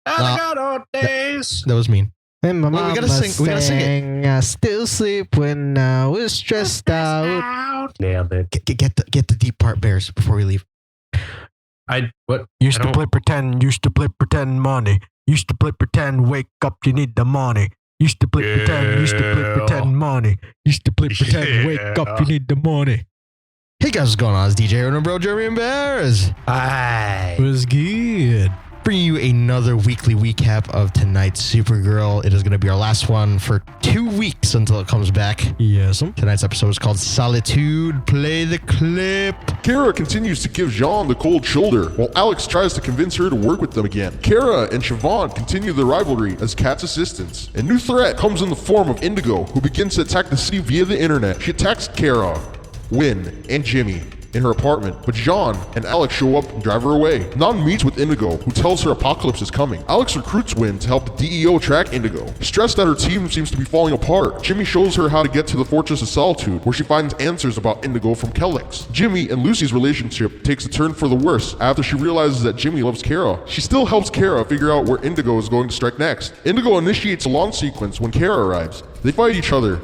good old days. That was mean. And my mama we gotta sing it. I still sleep when I was stressed out. Nailed it. Get the deep part, Bears, before we leave. Used to play pretend money. Used to play pretend, wake up, you need the money. Used to play pretend money. Used to play pretend, wake up, you need the money. Hey guys, what's going on? It's DJ Aaron, bro, Jeremy, and Bears. Hi. Was good. Bringing you another weekly recap of tonight's Supergirl. It is going to be our last one for 2 weeks until it comes back. Yes. Tonight's episode is called Solitude. Play the clip. Kara continues to give Jean the cold shoulder, while Alex tries to convince her to work with them again. Kara and Siobhan continue their rivalry as Kat's assistants. A new threat comes in the form of Indigo, who begins to attack the city via the internet. She attacks Kara, Wynn, and Jimmy in her apartment, but Jean and Alex show up and drive her away. Nan meets with Indigo, who tells her Apocalypse is coming. Alex recruits Wynn to help the DEO track Indigo. Stressed that her team seems to be falling apart, Jimmy shows her how to get to the Fortress of Solitude, where she finds answers about Indigo from Kellex. Jimmy and Lucy's relationship takes a turn for the worse after she realizes that Jimmy loves Kara. She still helps Kara figure out where Indigo is going to strike next. Indigo initiates a launch sequence when Kara arrives. They fight each other,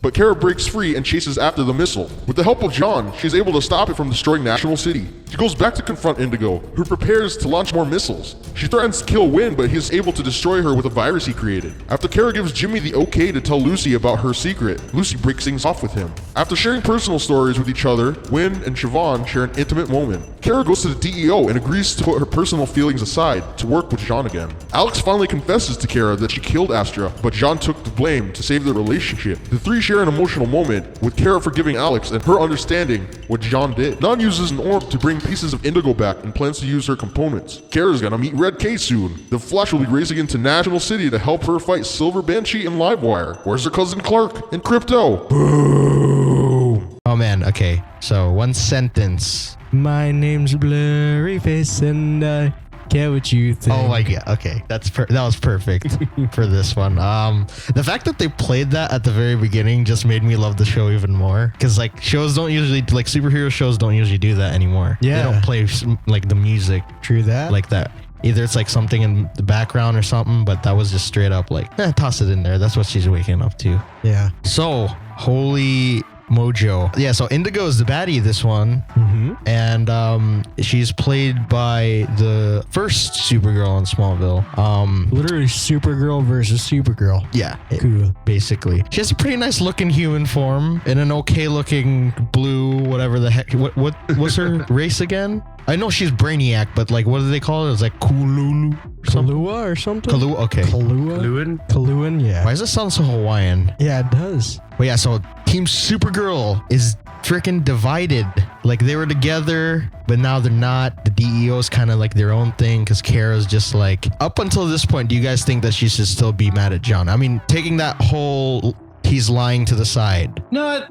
but Kara breaks free and chases after the missile. With the help of Jean, she's able to stop it from destroying National City. She goes back to confront Indigo, who prepares to launch more missiles. She threatens to kill Wynn, but he is able to destroy her with a virus he created. After Kara gives Jimmy the okay to tell Lucy about her secret, Lucy breaks things off with him. After sharing personal stories with each other, Wynn and Siobhan share an intimate moment. Kara goes to the DEO and agrees to put her personal feelings aside to work with Jean again. Alex finally confesses to Kara that she killed Astra, but Jean took the blame to save their relationship. The three share an emotional moment, with Kara forgiving Alex and her understanding what Jean did. Nan uses an orb to bring pieces of Indigo back and plans to use her components. Kara's gonna meet Red K soon. The Flash will be racing into National City to help her fight Silver Banshee and Livewire. Where's her cousin Clark and Crypto? Boom! Oh man, okay. So one sentence. My name's Blurryface and I care what you think. Oh my god, okay. That was perfect for this one. The fact that they played that at the very beginning just made me love the show even more. Because like shows don't usually, like superhero shows don't usually do that anymore. Yeah. They don't play like the music. True that. Like that. Either it's like something in the background or something, but that was just straight up like, toss it in there. That's what she's waking up to. Yeah. So, holy mojo. Yeah, so Indigo is the baddie this one. Mm-hmm. And she's played by the first Supergirl on Smallville. Literally Supergirl versus Supergirl. Yeah. Cool. Basically. She has a pretty nice looking human form in an okay looking blue, whatever the heck. What was her race again? I know she's Braniac, but like, what do they call it? It's like Kululu or something? Kahlua or something? Kahlua, okay. Kaluan, yeah. Why does it sound so Hawaiian? Yeah, it does. But yeah, so Team Supergirl is freaking divided. Like they were together, but now they're not. The DEO is kind of like their own thing because Kara's just like, up until this point, do you guys think that she should still be mad at John? I mean, taking that whole he's lying to the side. No.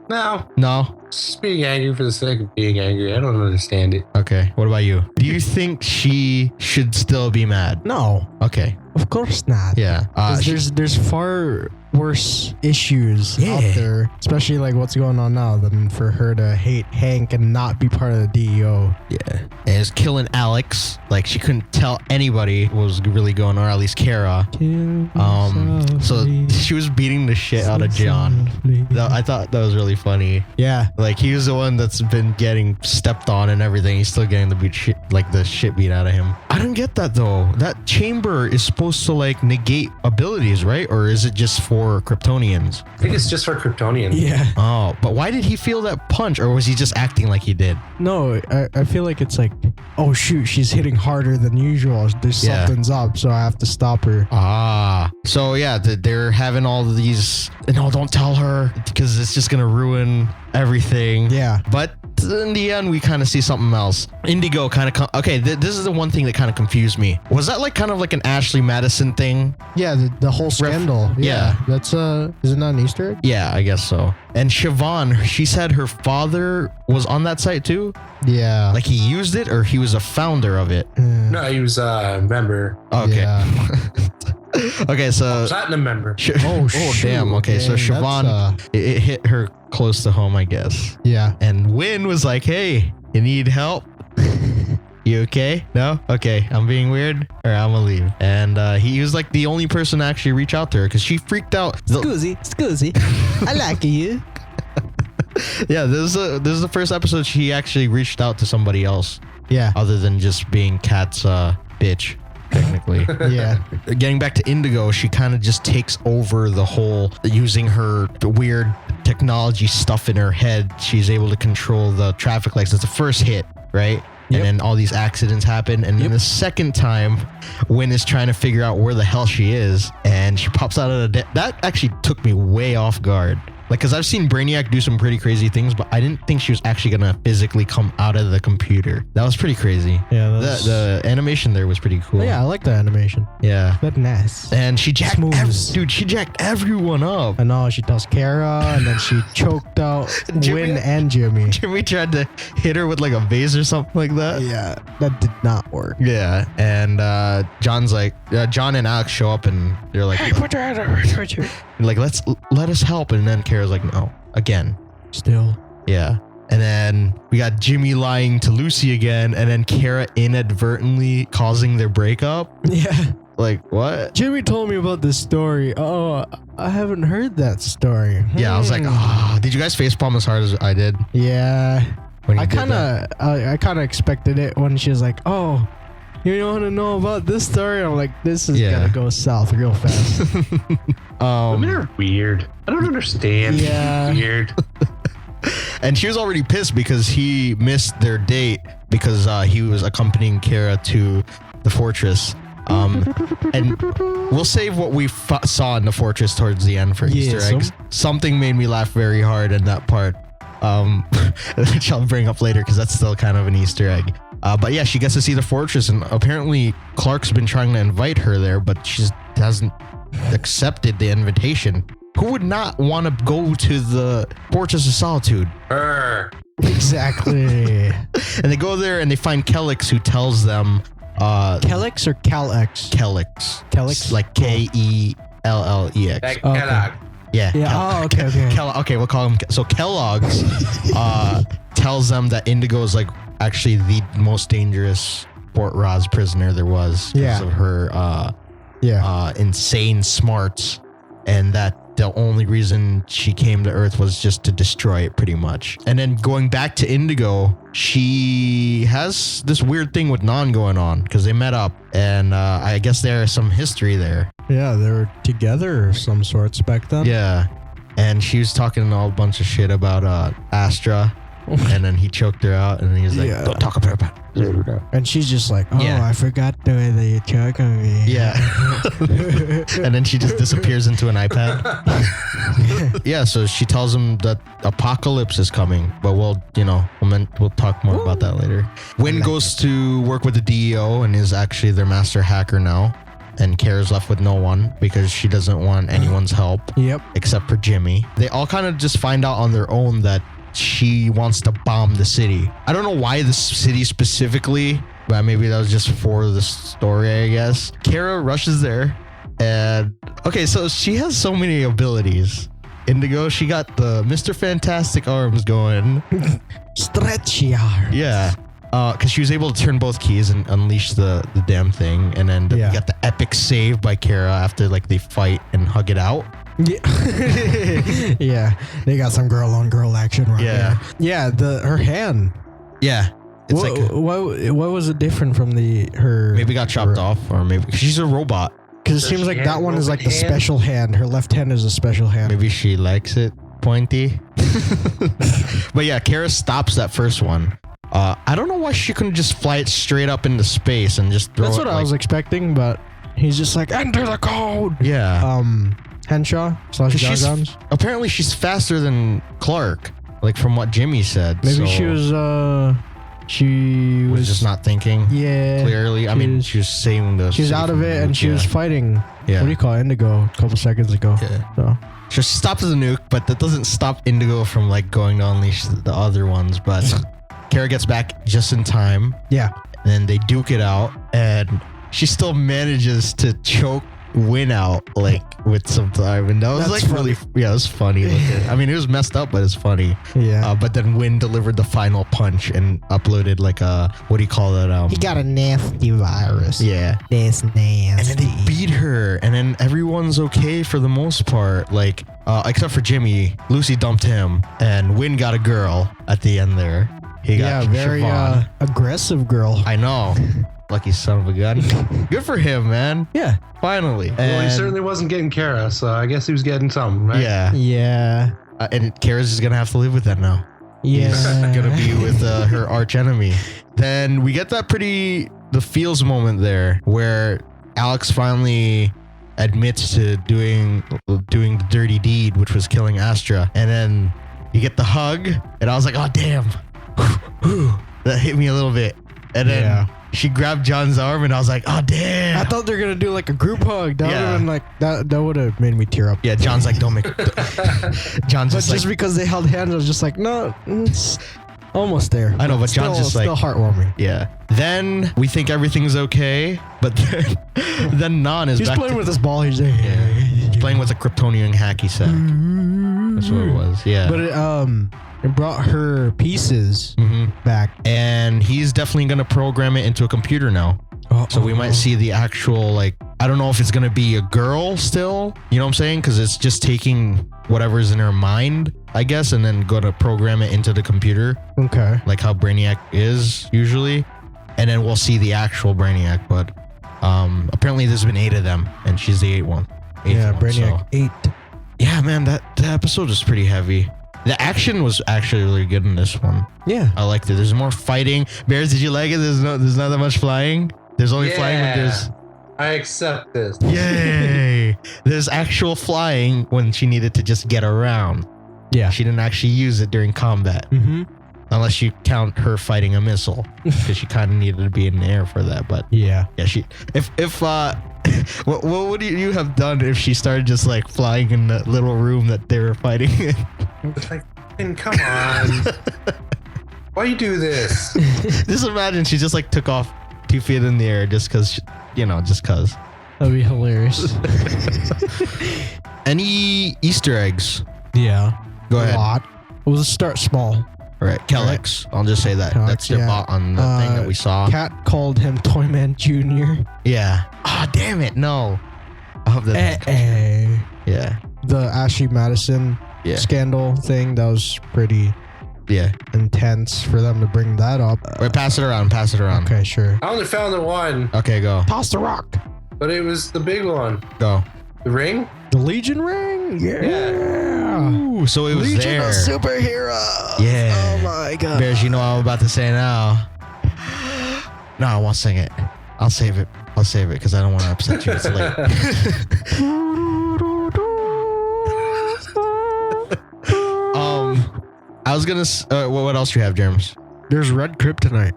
No? Just being angry for the sake of being angry. I don't understand it. Okay, what about you? Do you think she should still be mad? No, Okay, of course not. yeah. 'Cause there's far worse issues out there, especially like what's going on now, than for her to hate Hank and not be part of the DEO. Yeah. And it's killing Alex. Like she couldn't tell anybody what was really going on, or at least Kara. So she was beating the shit out of John. I thought that was really funny. Yeah. Like he was the one that's been getting stepped on and everything. He's still getting the shit beat out of him. I don't get that though. That chamber is supposed to like negate abilities, right? Or is it just for Kryptonians? I think it's just for Kryptonians. Yeah. Oh, but why did he feel that punch? Or was he just acting like he did? No, I feel like it's like, oh shoot, she's hitting harder than usual. There's something's up, so I have to stop her. Ah, so yeah, they're having all of these. No, don't tell her because it's just gonna ruin everything. Yeah. But in the end, we kind of see something else. Indigo kind of okay. This is the one thing that kind of confused me. Was that like kind of like an Ashley Madison thing? Yeah, the whole scandal. Yeah. That's is it not an Easter egg? Yeah, I guess so. And Siobhan, she said her father was on that site too. Yeah. Like he used it, or he was a founder of it. No, he was a member. Okay. Yeah. Okay, so Platinum member. Oh, damn. Okay, so dang, Siobhan, it hit her close to home, I guess. Yeah. And Wynn was like, "Hey, you need help?" You okay? No? Okay, I'm being weird, or I'm gonna leave. And he was like the only person to actually reach out to her because she freaked out. Scusi. I like you. Yeah, this is the first episode she actually reached out to somebody else. Yeah. Other than just being Kat's bitch, technically. Yeah. Getting back to Indigo, she kind of just takes over the whole, using her weird technology stuff in her head. She's able to control the traffic lights. That's the first hit, right? Yep. And then all these accidents happen. And then the second time, Wynn is trying to figure out where the hell she is. And she pops out of the... That actually took me way off guard. Like, because I've seen Braniac do some pretty crazy things, but I didn't think she was actually going to physically come out of the computer. That was pretty crazy. Yeah. The animation there was pretty cool. Yeah, I like the animation. Yeah. That's nice. And she jacked... Smooth. She jacked everyone up. I know, she tells Kara, and then she choked out Wynn and Jimmy. Jimmy tried to hit her with like a vase or something like that. Yeah, that did not work. Yeah, and John's like, John and Alex show up and they're like, Hey, put your hand over here. like, let us help. And then Kara's like, no, again. Still. Yeah. And then we got Jimmy lying to Lucy again, and then Kara inadvertently causing their breakup. Yeah. Like, what? Jimmy told me about this story. Oh, I haven't heard that story. Yeah, I was like, did you guys facepalm as hard as I did? Yeah. When you I did kind that? of I kind of expected it when she was like, oh, you want to know about this story? I'm like, this is Yeah. gonna go south real fast. Women are weird. I don't understand. Yeah. Weird. And she was already pissed because he missed their date because he was accompanying Kara to the fortress. And we'll save what we saw in the fortress towards the end for Easter eggs. Something made me laugh very hard in that part, which I'll bring up later because that's still kind of an Easter egg. But yeah, she gets to see the fortress, and apparently Clark's been trying to invite her there, but she hasn't accepted the invitation. Who would not want to go to the Fortress of Solitude? Exactly. And they go there and they find Kellex, who tells them Kellex or Calex? Kellex. Kellex? Like Kellex. Kellogg. Yeah. Yeah. Okay. Okay, we'll call him. So Kellogg's tells them that Indigo is like actually the most dangerous Fort Roz prisoner there was because of her insane smarts, and that the only reason she came to Earth was just to destroy it, pretty much. And then going back to Indigo, she has this weird thing with Non going on because they met up, and I guess there's some history there. Yeah, they were together of some sorts back then. Yeah, and she was talking a bunch of shit about Astra, and then he choked her out, and he was like, "Don't talk about it." And she's just like, oh, Yeah. I forgot the way that you choke on me. Yeah. And then she just disappears into an iPad. Yeah, so she tells him that apocalypse is coming, but we'll talk more about that later. Wynn goes to work with the DEO and is actually their master hacker now. And Kara's left with no one because she doesn't want anyone's help. Yep. Except for Jimmy. They all kind of just find out on their own that she wants to bomb the city. I don't know why the city specifically, but maybe that was just for the story, I guess. Kara rushes there, and okay, so she has so many abilities. Indigo, she got the Mr. Fantastic arms going. Stretchy arms. Yeah. Because she was able to turn both keys and unleash the damn thing. And then you got the epic save by Kara after like they fight and hug it out. Yeah. Yeah, they got some girl on girl action right there. Yeah, her hand. Yeah. It's What was it different from her? Maybe got chopped off, or maybe she's a robot. Because it seems like that one is like the special hand. Her left hand is a special hand. Maybe she likes it pointy. But yeah, Kara stops that first one. I don't know why she couldn't just fly it straight up into space and just throw it. That's what I was expecting, but he's just like, enter the code. Yeah. Henshaw / Gargons. Apparently she's faster than Clark, like from what Jimmy said. Maybe so she was just not thinking clearly. I mean, she was saying the... She's out of it, and she was fighting, what do you call it, Indigo, a couple seconds ago. Yeah. So she stops the nuke, but that doesn't stop Indigo from like going to unleash the other ones. But Kara gets back just in time. Yeah. And then they duke it out, and she still manages to choke Win out like with some time, and that was That's like really, it was funny. I mean, it was messed up, but it's funny. Yeah. But then Win delivered the final punch and uploaded like a, what do you call it? He got a nasty virus. Yeah. That's nasty. And then they beat her, and then everyone's okay for the most part. Like, except for Jimmy, Lucy dumped him, and Win got a girl at the end there. He got very Siobhan. aggressive girl. I know. Lucky son of a gun. Good for him, man. Yeah. Finally. Well, he And- certainly wasn't getting Kara, so I guess he was getting something, right? Yeah. Yeah. And Kara's just gonna have to live with that now. Yeah. He's gonna be with her arch enemy. Then we get the feels moment there where Alex finally admits to doing the dirty deed, which was killing Astra. And then you get the hug, and I was like, oh damn. That hit me a little bit. And then she grabbed John's arm, and I was like, oh damn. I thought they were gonna do like a group hug. That would Yeah. have been like that would have made me tear up. Yeah, John's like, don't make John's But just just like, because they held hands, I was just like, no, it's almost there. I know, but John's just like, still heartwarming. yeah. Then we think everything's okay, but then Nan is He's back playing to, with his ball. He's like, he's playing with a Kryptonian hacky sack. That's what it was. Yeah. But it brought her pieces back. And he's definitely gonna program it into a computer now. So we might see the actual, like, I don't know if it's gonna be a girl still. You know what I'm saying? Because it's just taking whatever's in her mind, I guess, and then gonna program it into the computer, Okay. like how Braniac is usually. And then we'll see the actual Braniac. But apparently there's been 8 of them, and she's the 8th one. Braniac 8. Yeah, man, that episode was pretty heavy. The action was actually really good in this one. Yeah. I liked it. There's more fighting. Bears, did you like it? There's not that much flying. There's only flying when there's. I accept this. Yay! There's actual flying when she needed to just get around. Yeah. She didn't actually use it during combat, unless you count her fighting a missile, because she kind of needed to be in the air for that. But Yeah. yeah, she. If what would you have done if she started just like flying in the little room that they were fighting in? It's like, man, come on. Why you do this? Just imagine she just like took off 2 feet in the air just because, just because. That'd be hilarious. Any Easter eggs? Yeah. Go A ahead. lot. We'll just start small. All right, Kellex. I'll just say that. Kellex, That's their yeah. bot on the thing that we saw. Cat called him Toyman Jr. Yeah. Ah, damn it. No. I hope that. Yeah. The Ashley Madison Yeah. scandal thing, that was pretty Yeah. intense for them to bring that up. Wait, pass it around. Pass it around. Okay, sure. I only found the one, Okay, go. Toss the rock. but it was the big one. Go. The ring? The Legion ring? Yeah. Ooh, so it was Legion there. of Superheroes. Yeah. Oh my god. Bears, you know what I'm about to say now. No, I won't sing it. I'll save it. Because I don't want to upset you. It's late. I was gonna. What else do you have, Germs? There's red kryptonite.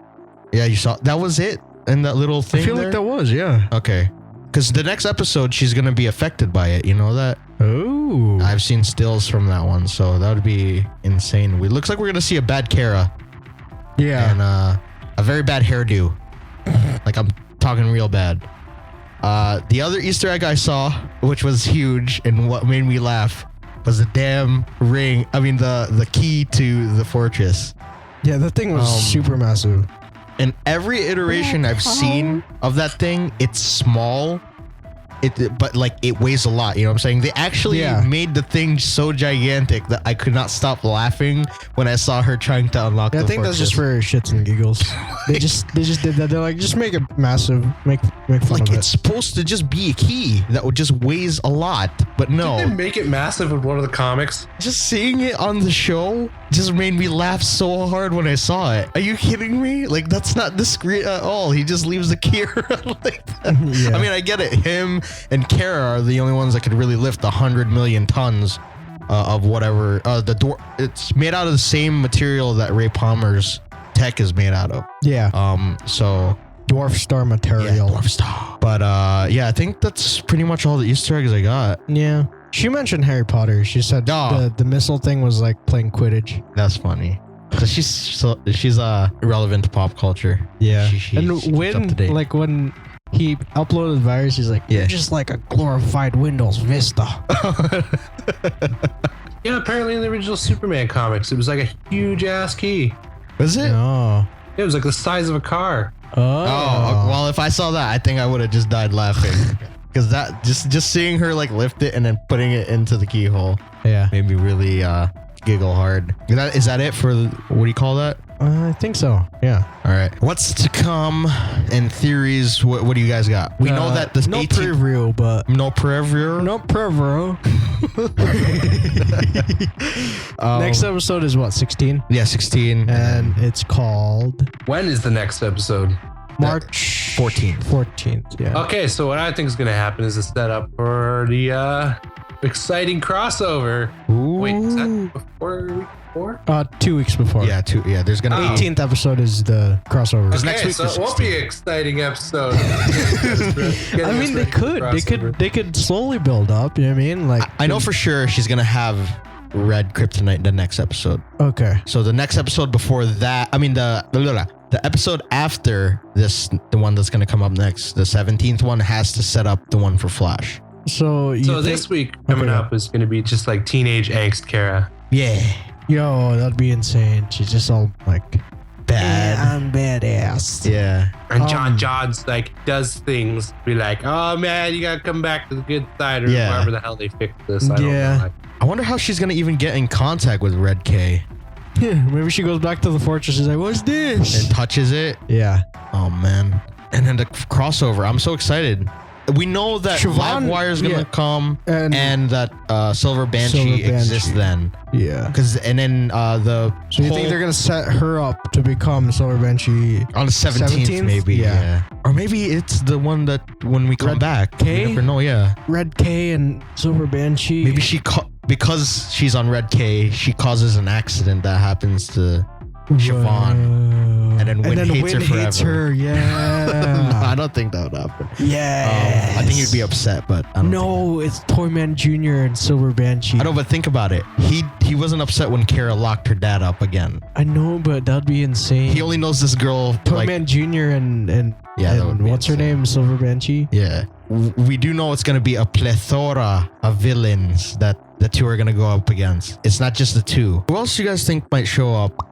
Yeah, you saw. That was it, and that little thing. I feel there? like that was, yeah. Okay, because the next episode she's gonna be affected by it. You know that? Oh. I've seen stills from that one, so that would be insane. We looks like we're gonna see a bad Kara Yeah. and a very bad hairdo. Like I'm talking real bad. The other Easter egg I saw, which was huge and what made me laugh, was the damn ring. I mean the key to the fortress. Yeah, that thing was super massive. In every iteration I've seen of that thing, it's small. But like it weighs a lot, you know what I'm saying? They actually made the thing so gigantic that I could not stop laughing when I saw her trying to unlock the I think fortress. that's just for shits and giggles. They just did that. They're like, just make it massive, make fun like of it's it. supposed to just be a key that would just weighs a lot, but Did they no. make it massive in one of the comics? Just seeing it on the show just made me laugh so hard when I saw it. Are you kidding me? Like that's not discreet at all. He just leaves the key around like that. Yeah. I mean, I get it. Him and Kara are the only ones that could really lift 100 million tons of whatever. The door. It's made out of the same material that Ray Palmer's tech is made out of. Yeah. So Dwarf star material. yeah, Dwarf Star. But yeah, I think that's pretty much all the Easter eggs I got. Yeah. She mentioned Harry Potter. She said the missile thing was like playing Quidditch. That's funny. Cause she's relevant to pop culture. Yeah. She keeps up to date. When he uploaded virus. He's like, Yeah. you're just like a glorified Windows Vista. Yeah, apparently in the original Superman comics, it was like a huge ass key. Was it? Oh. It was like the size of a car. Oh, well, if I saw that, I think I would have just died laughing. Because that just seeing her like lift it and then putting it into the keyhole Yeah. made me really giggle hard. Is that it for what do you call that? I think so. Yeah. All right. What's to come and theories? What do you guys got? We know that the no 18th preview, but no preview. no preview. Next episode is what, 16? Yeah, 16 And it's called When is the next episode? March 14th. 14th. Yeah. Okay, so what I think is going to happen is a setup for the exciting crossover. Ooh. Wait, is that before week 4? 2 weeks before. Yeah, there's gonna be 18th episode is the crossover. Because next week so is it won't be 16th. an exciting episode. I mean, they could slowly build up. You know what I mean? Like, I know for sure she's gonna have red kryptonite the next episode. Okay. So the next episode before that, I mean the episode after this, the one that's gonna come up next, the 17th one, has to set up the one for Flash. So you So think, this week coming Okay. up is going to be just like teenage angst Kara. Yeah, yo, that'd be insane. She's just all like, bad. I'm badass. Yeah. And John's like does things be like, oh man, you gotta come back to the good side or Yeah. however the hell they fixed this. I don't Yeah. know. I wonder how she's gonna even get in contact with Red K Maybe she goes back to the fortress. She's like, what's this? and touches it. Yeah. Oh man. And then the crossover. I'm so excited. We know that Siobhan- Livewire is gonna yeah. come And- that Silver Banshee Silver Banshee. exists then. Yeah. And then the So you think they're gonna set her up to become Silver Banshee? on the 17th 17th? maybe, Yeah. yeah. Or maybe it's the one that when we come Red back. K? You never know, yeah. Red K and Silver Banshee. Maybe because she's on Red K, she causes an accident that happens to Siobhan. And then Wynn hates her hates forever. her. Yeah. I don't think that would happen. Yeah. I think he'd be upset, but I don't think No, it's Toyman Jr. and Silver Banshee. I know, but think about it. He wasn't upset when Kara locked her dad up again. I know, but that'd be insane. He only knows this girl. Toyman Jr. and Yeah, that would be what's her insane. name? Silver Banshee. Yeah. We do know it's going to be a plethora of villains that the two are going to go up against. It's not just the two. Who else do you guys think might show up?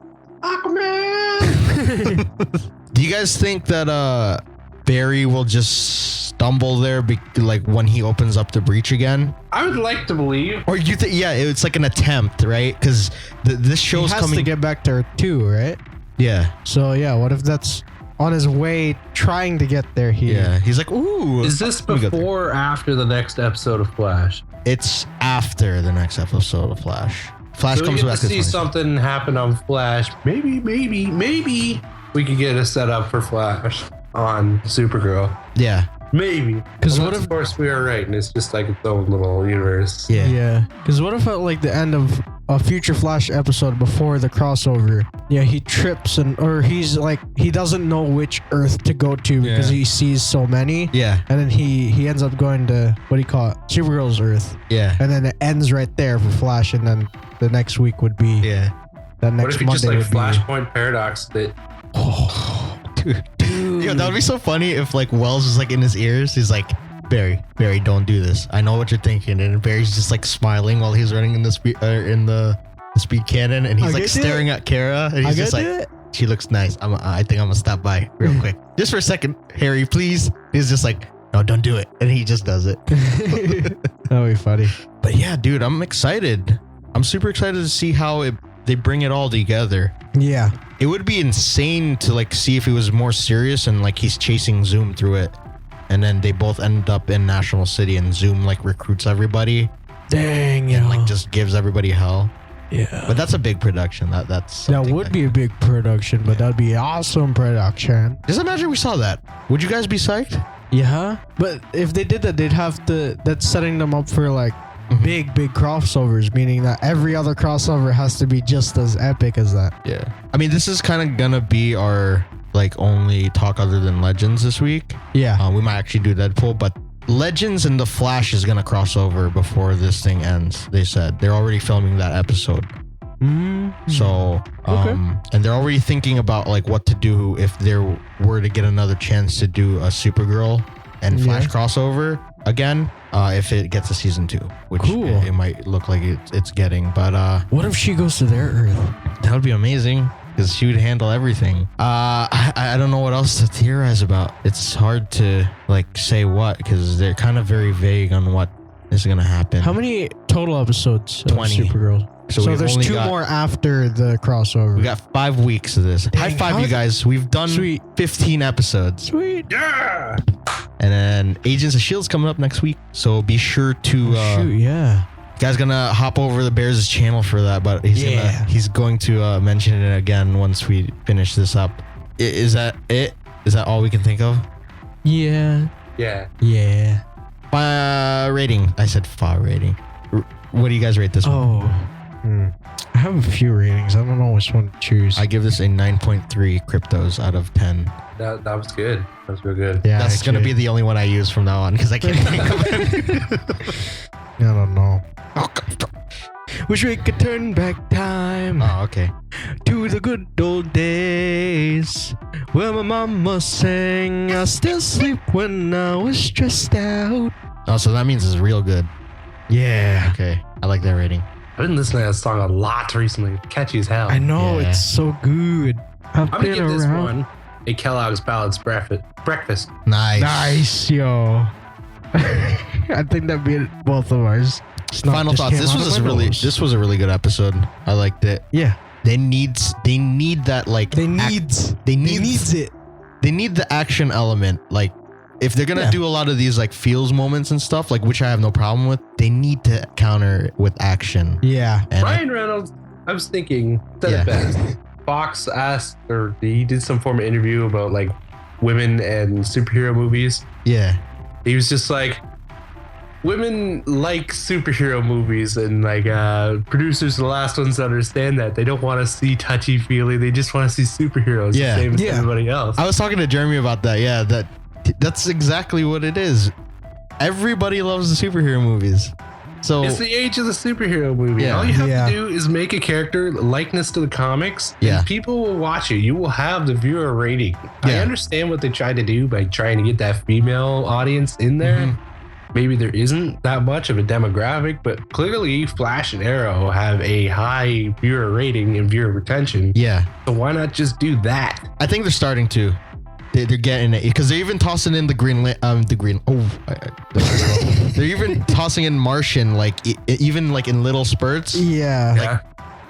Do you guys think that Barry will just stumble there like when he opens up the breach again? I would like to believe. Or you think, yeah, it's like an attempt, right? Because this He show's has coming. to get back to Earth too, right? Yeah. So yeah, what if that's on his way trying to get there here? Yeah. He's like, ooh. Is this Let me go there. before or after the next episode of Flash? It's after the next episode of Flash. Flash So we comes get back. to as see Flash. something happen on Flash. Maybe we could get a setup for Flash on Supergirl. Yeah. Maybe. 'Cause what Unless, if- of course we are right and it's just like its own little universe. Yeah. Yeah. Because what if at like the end of a future Flash episode before the crossover, yeah, he trips or he's like he doesn't know which Earth to go to because Yeah. he sees so many. Yeah. And then he ends up going to what do you call it? Supergirl's Earth. Yeah. And then it ends right there for Flash, and then the next week would be Yeah. that What next if you just Monday like would be. Flashpoint Paradox that Dude. Yo, that would be so funny if like Wells was like in his ears. He's like, Barry, don't do this. I know what you're thinking. And Barry's just like smiling while he's running in the speed cannon, and he's I like get staring at Kara, and he's just like, she looks nice. I think I'm gonna stop by real quick, just for a second, Harry, please. He's just like, no, don't do it, and he just does it. That'd be funny. But yeah, dude, I'm excited. I'm super excited to see how they bring it all together. Yeah. It would be insane to like see if it was more serious and like he's chasing Zoom through it, and then they both end up in National City and Zoom like recruits everybody Dang, and like just gives everybody hell. yeah. But that's a big production. That's That something would be a big production, but that'd be awesome production. Just imagine we saw that. Would you guys be psyched? Yeah. But if they did that, they'd have to. That's setting them up for like big crossovers, meaning that every other crossover has to be just as epic as that. Yeah. I mean, this is kind of gonna be our like only talk other than Legends this week. Yeah. We might actually do Deadpool, but Legends and The Flash is gonna cross over before this thing ends. They said they're already filming that episode. So, and they're already thinking about like what to do if there were to get another chance to do a Supergirl and Flash crossover again. If it gets a season 2, which it might look like it's getting, but What if she goes to their Earth? that would be amazing because she would handle everything. I don't know what else to theorize about. It's hard to like say what because they're kind of very vague on what is gonna happen. How many total episodes of 20. Supergirl? So we've there's only 2 more after the crossover. We got 5 weeks of this. High five, you guys. We've done 15 episodes. Sweet. Yeah. And then Agents of S.H.I.E.L.D.'s coming up next week. So be sure to... Guy's gonna hop over the Bears' channel for that, but he's going to mention it again once we finish this up. Is that it? Is that all we can think of? Yeah. Rating. I said rating. What do you guys rate this one? I have a few ratings. I don't know which one to choose. I give this a 9.3 cryptos out of 10. That was good. That was real good. Yeah, That's going to be the only one I use from now on because I can't think of it. I don't know. Oh, God. Wish we could turn back time Oh, okay. to the good old days where my mama sang, I still sleep when I was stressed out. Oh, so that means it's real good. Yeah. Okay. I like that rating. I've been listening to that song a lot recently. Catchy as hell. I know, Yeah. it's so good. I'm gonna give this one a Kellogg's balanced breakfast. Nice. Nice, yo. I think that'd be both of ours. Final thoughts. This was a really good episode. I liked it. Yeah. They need that like They need the action element. Like if they're gonna do a lot of these like feels moments and stuff, like which I have no problem with, they need to counter with action. Yeah. And Ryan Reynolds, I was thinking, said it best. Fox asked, or he did some form of interview about like women and superhero movies. yeah. He was just like, women like superhero movies, and like producers are the last ones to understand that. They don't want to see touchy-feely. They just want to see superheroes the same as everybody else. I was talking to Jeremy about that. Yeah, that's exactly what it is. Everybody loves the superhero movies. So It's the age of the superhero movie. Yeah. All you have to do is make a character likeness to the comics, Yeah. and people will watch it. You will have the viewer rating. I Yeah. understand what they tried to do by trying to get that female audience in there. Mhm. Maybe there isn't that much of a demographic, but clearly Flash and Arrow have a high viewer rating and viewer retention. yeah, So why not just do that? I think they're starting to. They're getting it because they're even tossing in they're even tossing in Martian like even like in little spurts. Yeah. Yeah.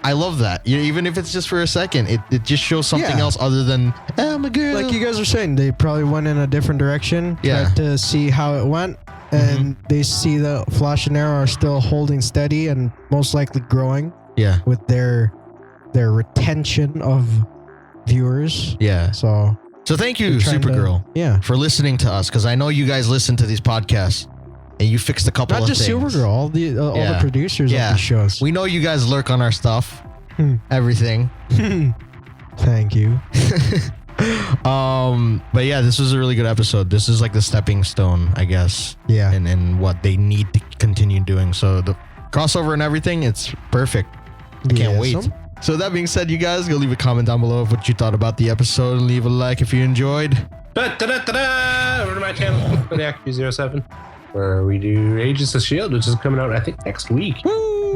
I love that. Even if it's just for a second, it just shows something Yeah. else other than oh my girl. Like you guys were saying, they probably went in a different direction. Yeah. Tried to see how it went. And they see the Flash and Arrow are still holding steady and most likely growing Yeah, with their retention of viewers. yeah. So So thank you, they're trying to- Supergirl, yeah. for listening to us because I know you guys listen to these podcasts and you fixed a couple Not of just things. Supergirl, all the Yeah. producers Yeah. of these shows. We know you guys lurk on our stuff, Hmm. everything. Thank you. But yeah, this was a really good episode. This is like the stepping stone, I guess, Yeah. and what they need to continue doing. So the crossover and everything, it's perfect. Can't wait. Some- So that being said, you guys go leave a comment down below of what you thought about the episode and leave a like if you enjoyed. Da-da-da-da-da! Over to my channel, Braniac07, where we do Agents of S.H.I.E.L.D., which is coming out, I think, next week.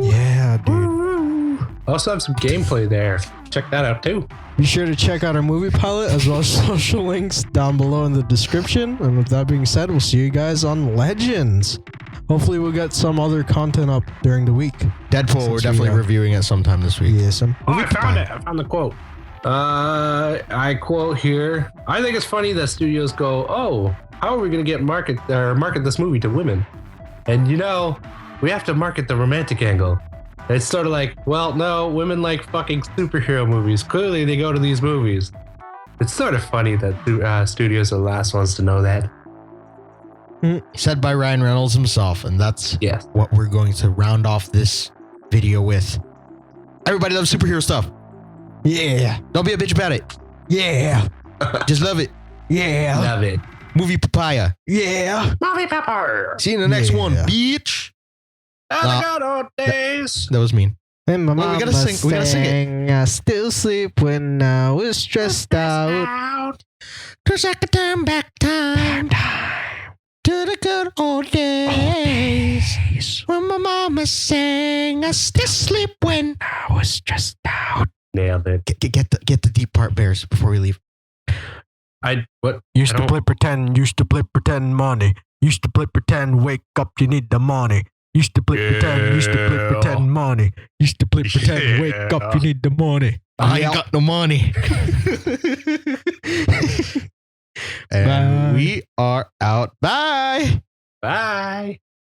Yeah, dude. Also have some gameplay there. Check that out, too. Be sure to check out our movie pilot as well as social links down below in the description. And with that being said, we'll see you guys on Legends. Hopefully we'll get some other content up during the week. Deadpool, we're Since definitely we, reviewing it sometime this week. Yes. Oh, I found it. I found the quote. I quote here, I think it's funny that studios go, oh, how are we going to get market this movie to women? And we have to market the romantic angle. It's sort of like, well, no, women like fucking superhero movies. Clearly they go to these movies. It's sort of funny that studios are the last ones to know that. Said by Ryan Reynolds himself, and that's Yes. what we're going to round off this video with. Everybody loves superhero stuff. Yeah. Don't be a bitch about it. Yeah. Just love it. Yeah. Love it. Movie papaya. Yeah. Movie pepper. See you in the next one, Yeah. bitch. The good old days. That was mean. And my Wait, mama we gotta sing- we gotta sing it. sang, I still sleep when I was stressed out. Cause I could turn back time. To the good old days when my mama sang I still sleep when I was stressed out. Nailed it. Get the deep part, Bears, before we leave. Used to play pretend, used to play pretend money. Used to play pretend, wake up, you need the money. Used to play pretend, used to play pretend money. Used to play pretend, wake up, you need the money. I ain't got no money. And we are out. Bye. Bye.